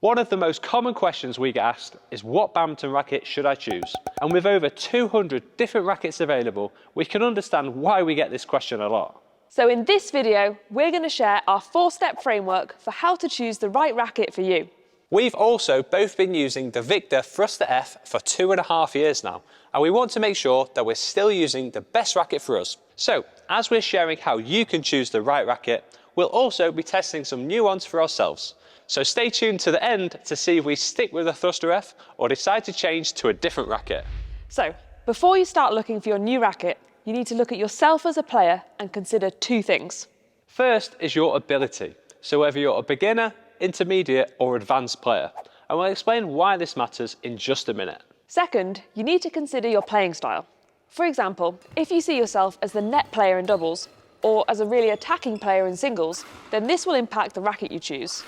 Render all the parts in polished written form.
One of the most common questions we get asked is what badminton racket should I choose? And with over 200 different rackets available, we can understand why we get this question a lot. So in this video, we're going to share our 4-step framework for how to choose the right racket for you. We've also both been using the Victor Thruster F for 2.5 years now, and we want to make sure that we're still using the best racket for us. So, as we're sharing how you can choose the right racket, we'll also be testing some new ones for ourselves. So stay tuned to the end to see if we stick with the Thruster F or decide to change to a different racket. So, before you start looking for your new racket, you need to look at yourself as a player and consider 2 things. First is your ability. So whether you're a beginner, intermediate or advanced player, and we'll explain why this matters in just a minute. Second, you need to consider your playing style. For example, if you see yourself as the net player in doubles or as a really attacking player in singles, then this will impact the racket you choose.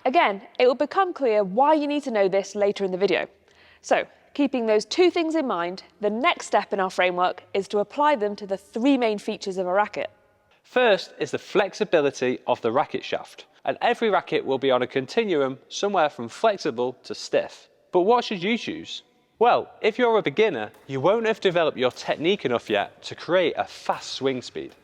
Again, it will become clear why you need to know this later in the video. So, keeping those 2 things in mind, the next step in our framework is to apply them to the 3 main features of a racket. First is the flexibility of the racket shaft, and every racket will be on a continuum somewhere from flexible to stiff. But what should you choose? Well, if you're a beginner, you won't have developed your technique enough yet to create a fast swing speed.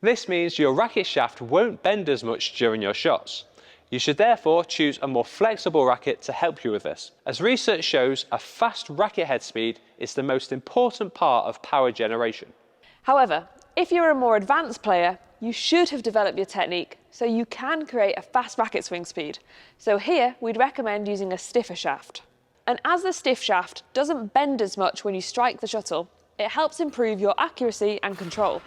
This means your racket shaft won't bend as much during your shots. You should therefore choose a more flexible racket to help you with this, as research shows a fast racket head speed is the most important part of power generation. However, if you're a more advanced player, you should have developed your technique so you can create a fast racket swing speed. So here we'd recommend using a stiffer shaft. And as the stiff shaft doesn't bend as much when you strike the shuttle, it helps improve your accuracy and control.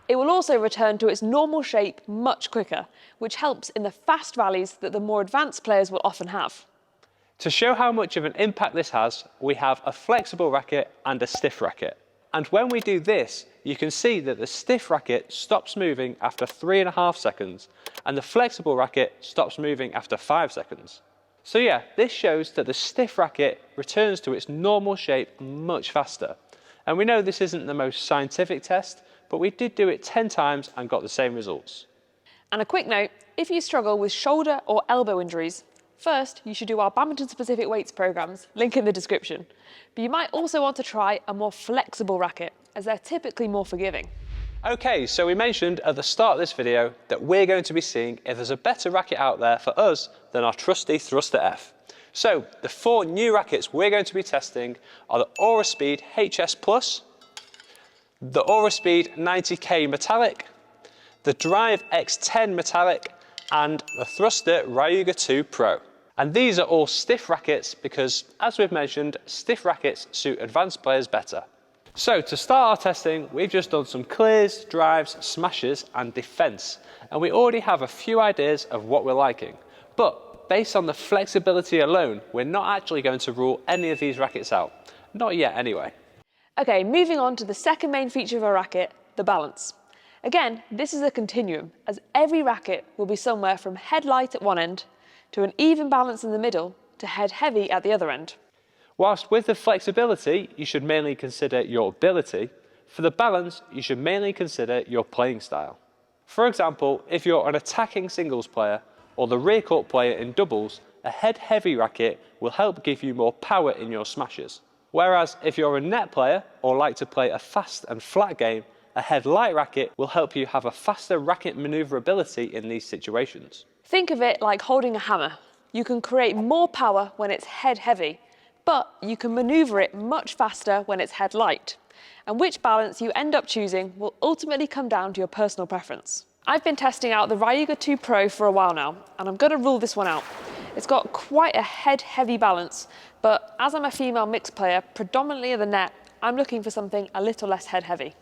It will also return to its normal shape much quicker, which helps in the fast rallies that the more advanced players will often have. To show how much of an impact this has, we have a flexible racket and a stiff racket. And when we do this, you can see that the stiff racket stops moving after 3.5 seconds, and the flexible racket stops moving after 5 seconds. So yeah, this shows that the stiff racket returns to its normal shape much faster. And we know this isn't the most scientific test, but we did do it 10 times and got the same results. And a quick note, if you struggle with shoulder or elbow injuries, first you should do our Badminton-Specific Weights Programmes, link in the description. But you might also want to try a more flexible racket, as they're typically more forgiving. Okay, so we mentioned at the start of this video that we're going to be seeing if there's a better racket out there for us than our trusty Thruster F. So the 4 new rackets we're going to be testing are the Aura Speed HS Plus, the Aura Speed 90K Metallic, the Drive X10 Metallic, and the Thruster Ryuga 2 Pro. And these are all stiff rackets because, as we've mentioned, stiff rackets suit advanced players better. So to start our testing, we've just done some clears, drives, smashes and defence, and we already have a few ideas of what we're liking. But based on the flexibility alone, we're not actually going to rule any of these rackets out. Not yet anyway. Okay, moving on to the second main feature of a racket, the balance. Again, this is a continuum, as every racket will be somewhere from head light at one end to an even balance in the middle to head heavy at the other end. Whilst with the flexibility, you should mainly consider your ability, for the balance, you should mainly consider your playing style. For example, if you're an attacking singles player or the rear court player in doubles, a head-heavy racket will help give you more power in your smashes. Whereas if you're a net player or like to play a fast and flat game, a head-light racket will help you have a faster racket manoeuvrability in these situations. Think of it like holding a hammer. You can create more power when it's head-heavy, but you can manoeuvre it much faster when it's head-light. And which balance you end up choosing will ultimately come down to your personal preference. I've been testing out the Ryuga 2 Pro for a while now, and I'm going to rule this one out. It's got quite a head-heavy balance, but as I'm a female mixed player, predominantly at the net, I'm looking for something a little less head-heavy.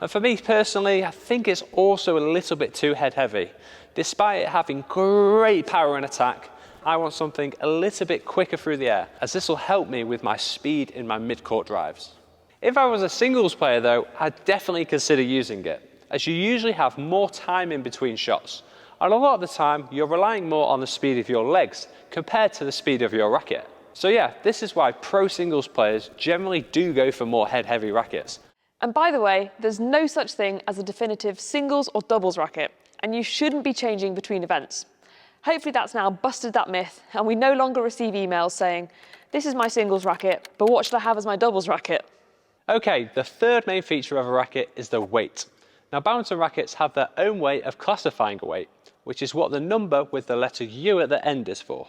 And for me personally, I think it's also a little bit too head-heavy. Despite it having great power and attack, I want something a little bit quicker through the air, as this will help me with my speed in my mid-court drives. If I was a singles player though, I'd definitely consider using it, as you usually have more time in between shots. And a lot of the time, you're relying more on the speed of your legs compared to the speed of your racket. So yeah, this is why pro singles players generally do go for more head-heavy rackets. And by the way, there's no such thing as a definitive singles or doubles racket, and you shouldn't be changing between events. Hopefully that's now busted that myth, and we no longer receive emails saying, "This is my singles racket, but what should I have as my doubles racket?" Okay, the third main feature of a racket is the weight. Now, badminton rackets have their own way of classifying a weight, which is what the number with the letter U at the end is for.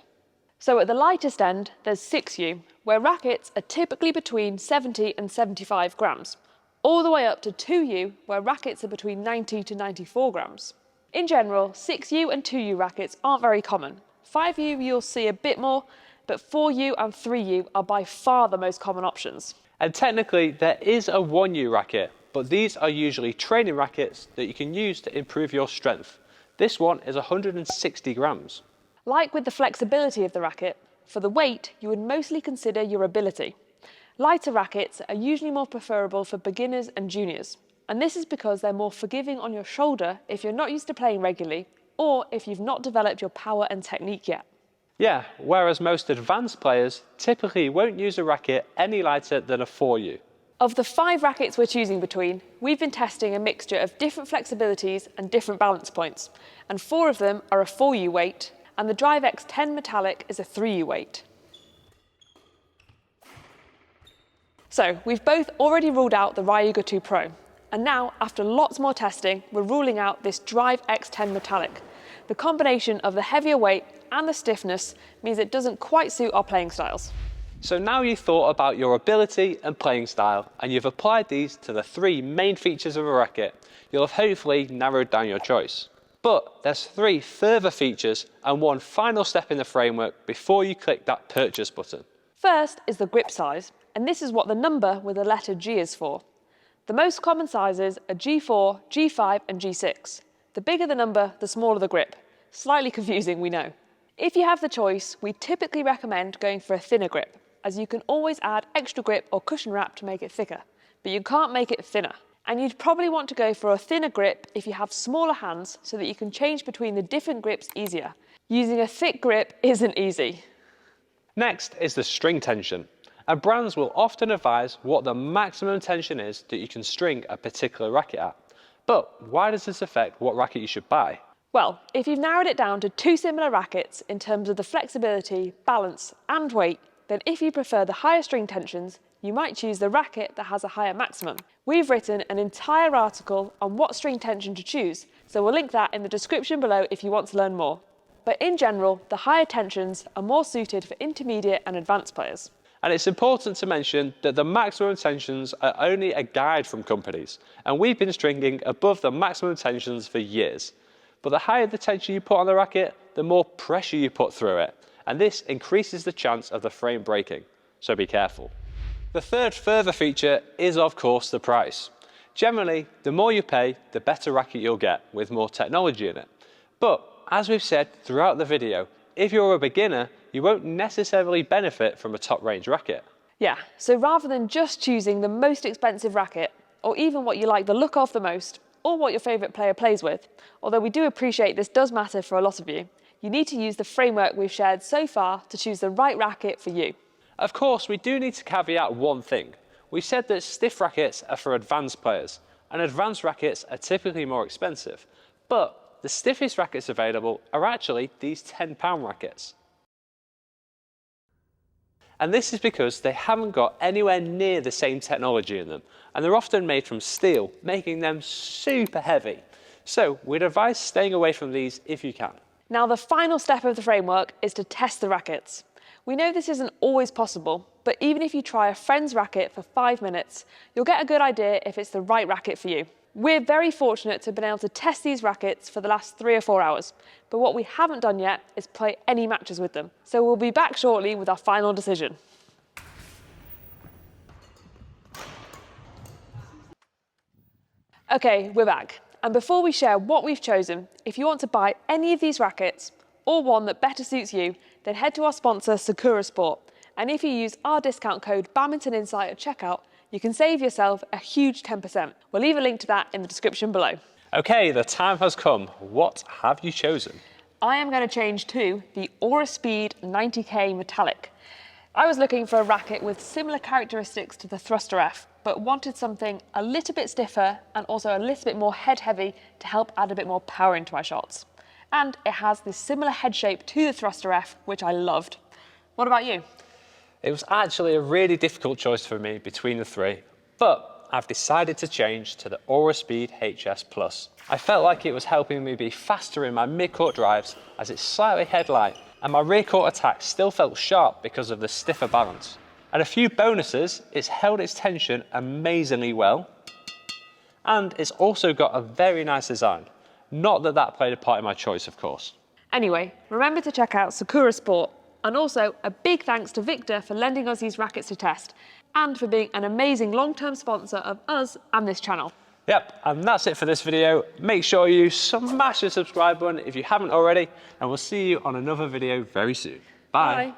So at the lightest end, there's 6U, where rackets are typically between 70 and 75 grams, all the way up to 2U, where rackets are between 90 to 94 grams. In general, 6U and 2U rackets aren't very common. 5U you'll see a bit more, but 4U and 3U are by far the most common options. And technically, there is a 1U racket, but these are usually training rackets that you can use to improve your strength. This one is 160 grams. Like with the flexibility of the racket, for the weight, you would mostly consider your ability. Lighter rackets are usually more preferable for beginners and juniors, and this is because they're more forgiving on your shoulder if you're not used to playing regularly, or if you've not developed your power and technique yet. Yeah, whereas most advanced players typically won't use a racket any lighter than a 4U. Of the 5 rackets we're choosing between, we've been testing a mixture of different flexibilities and different balance points, and 4 of them are a 4U weight, and the Drive X10 Metallic is a 3U weight. So, we've both already ruled out the Ryuga 2 Pro, and now, after lots more testing, we're ruling out this Drive X10 Metallic. The combination of the heavier weight and the stiffness means it doesn't quite suit our playing styles. So now you've thought about your ability and playing style, and you've applied these to the 3 main features of a racket, you'll have hopefully narrowed down your choice. But there's 3 further features and one final step in the framework before you click that purchase button. First is the grip size, and this is what the number with the letter G is for. The most common sizes are G4, G5 and G6. The bigger the number, the smaller the grip. Slightly confusing, we know. If you have the choice, we typically recommend going for a thinner grip, as you can always add extra grip or cushion wrap to make it thicker, but you can't make it thinner. And you'd probably want to go for a thinner grip if you have smaller hands so that you can change between the different grips easier. Using a thick grip isn't easy. Next is the string tension, and brands will often advise what the maximum tension is that you can string a particular racket at. But why does this affect what racket you should buy? Well, if you've narrowed it down to 2 similar rackets in terms of the flexibility, balance and weight, then if you prefer the higher string tensions, you might choose the racket that has a higher maximum. We've written an entire article on what string tension to choose, so we'll link that in the description below if you want to learn more. But in general, the higher tensions are more suited for intermediate and advanced players. And it's important to mention that the maximum tensions are only a guide from companies, and we've been stringing above the maximum tensions for years. But the higher the tension you put on the racket, the more pressure you put through it, and this increases the chance of the frame breaking, so be careful. The third further feature is of course the price. Generally, the more you pay, the better racket you'll get with more technology in it. But as we've said throughout the video, if you're a beginner, you won't necessarily benefit from a top range racket. Yeah, so rather than just choosing the most expensive racket, or even what you like the look of the most, or what your favourite player plays with, although we do appreciate this does matter for a lot of you, you need to use the framework we've shared so far to choose the right racket for you. Of course, we do need to caveat one thing. We said that stiff rackets are for advanced players, and advanced rackets are typically more expensive. But the stiffest rackets available are actually these £10 rackets. And this is because they haven't got anywhere near the same technology in them, and they're often made from steel, making them super heavy. So we'd advise staying away from these if you can. Now the final step of the framework is to test the rackets. We know this isn't always possible, but even if you try a friend's racket for 5 minutes, you'll get a good idea if it's the right racket for you. We're very fortunate to have been able to test these rackets for the last 3 or 4 hours, but what we haven't done yet is play any matches with them. So we'll be back shortly with our final decision. Okay, we're back. And before we share what we've chosen, if you want to buy any of these rackets, or one that better suits you, then head to our sponsor Sakura Sport. And if you use our discount code BadmintonInsight at checkout, you can save yourself a huge 10%. We'll leave a link to that in the description below. Okay, the time has come. What have you chosen? I am going to change to the Aura Speed 90K Metallic. I was looking for a racket with similar characteristics to the Thruster F, but but wanted something a little bit stiffer and also a little bit more head heavy to help add a bit more power into my shots. And it has this similar head shape to the Thruster F, which I loved. What about you? It was actually a really difficult choice for me between the three, but I've decided to change to the Aura Speed HS Plus. I felt like it was helping me be faster in my mid-court drives as it's slightly head light, and my rear court attack still felt sharp because of the stiffer balance. And a few bonuses, it's held its tension amazingly well, and it's also got a very nice design. Not that that played a part in my choice, of course. Anyway, remember to check out Sakura Sport. And also, a big thanks to Victor for lending us these rackets to test and for being an amazing long-term sponsor of us and this channel. Yep, and that's it for this video. Make sure you smash the subscribe button if you haven't already, and we'll see you on another video very soon. Bye. Bye.